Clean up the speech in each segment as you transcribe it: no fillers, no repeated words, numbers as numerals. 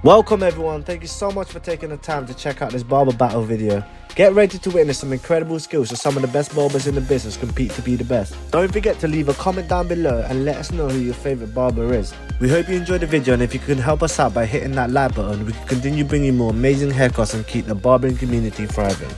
Welcome everyone, thank you so much for taking the time to check out this barber battle video. Get ready to witness some incredible skills as some of the best barbers in the business compete to be the best. Don't forget to leave a comment down below and let us know who your favourite barber is. We hope you enjoyed the video, and if you can help us out by hitting that like button, we can continue bringing more amazing haircuts and keep the barbering community thriving.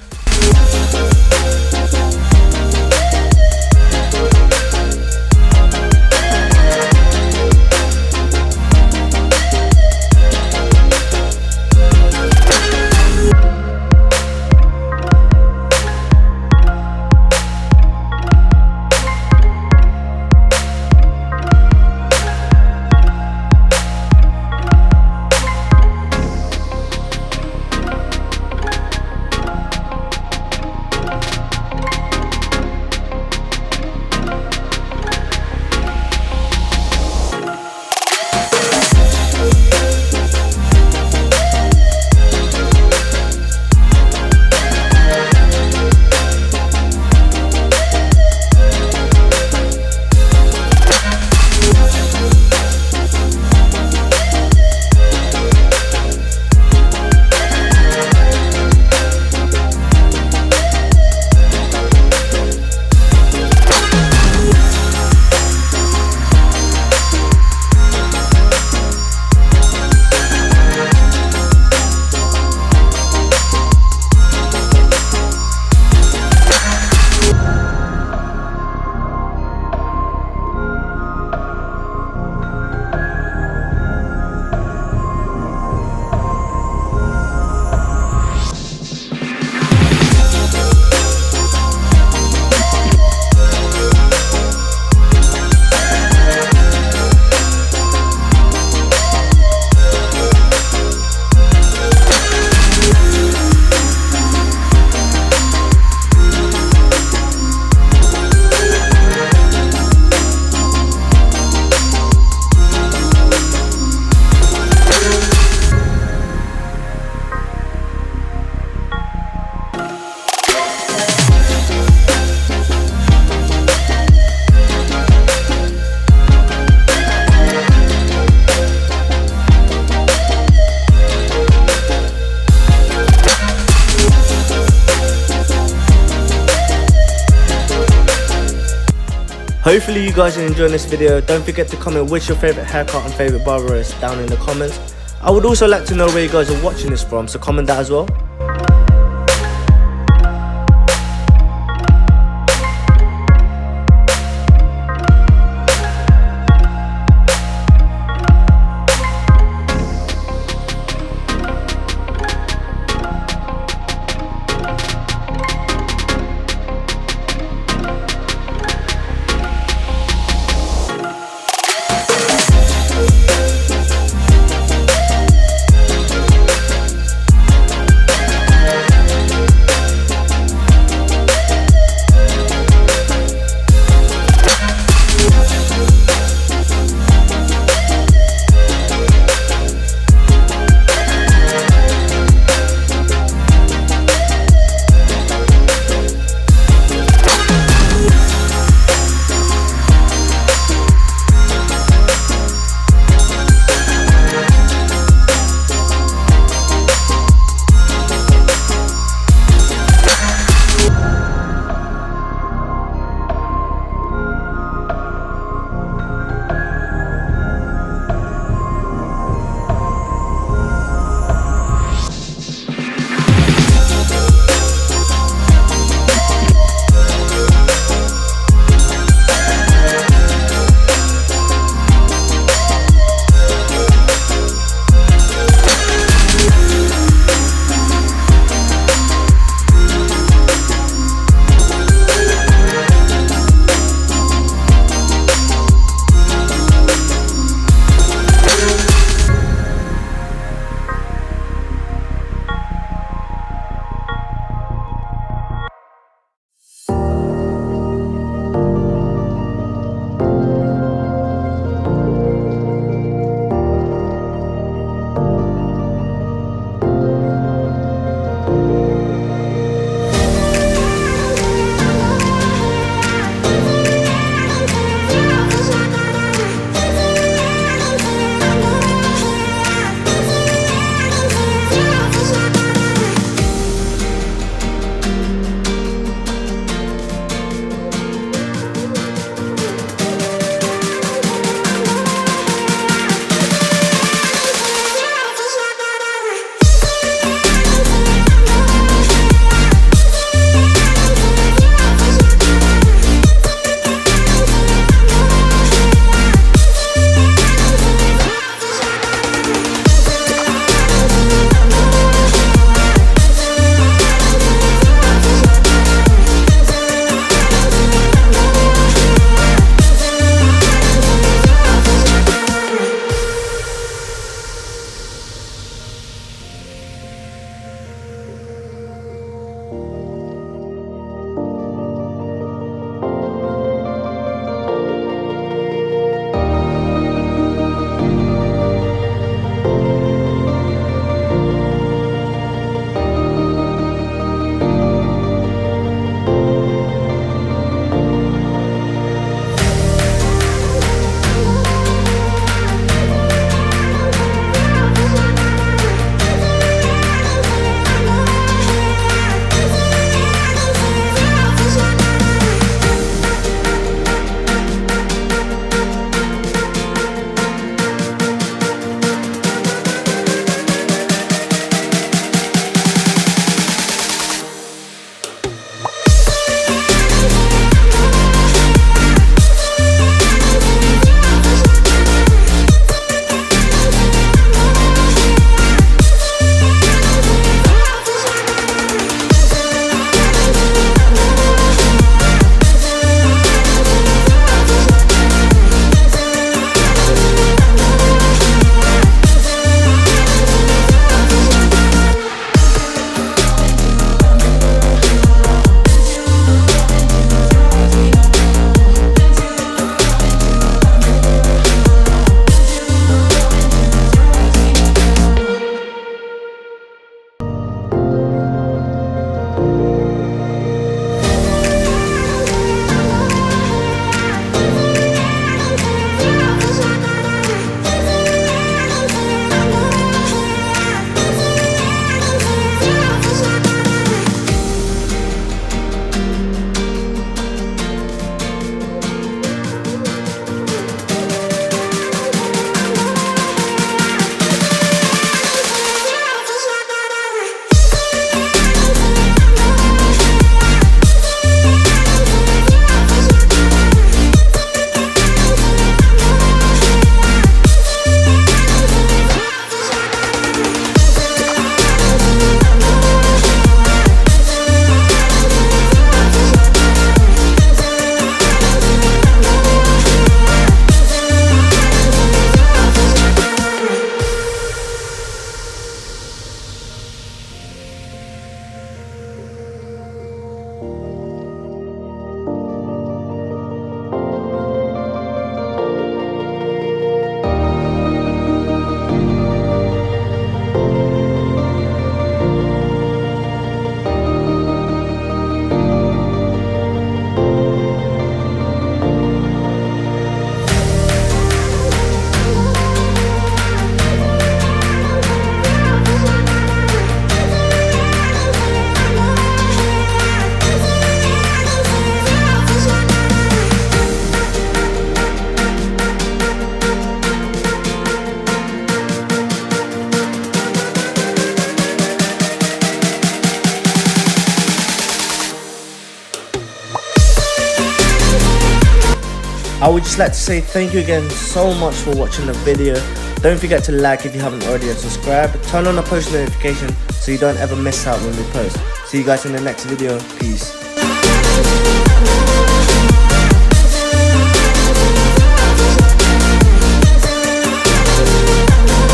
Hopefully you guys are enjoying this video. Don't forget to comment which your favourite haircut and favourite barber is down in the comments. I would also like to know where you guys are watching this from, so comment that as well. I would just like to say thank you again so much for watching the video. Don't forget to like if you haven't already and subscribe. Turn on the post notification so you don't ever miss out when we post. See you guys in the next video. Peace.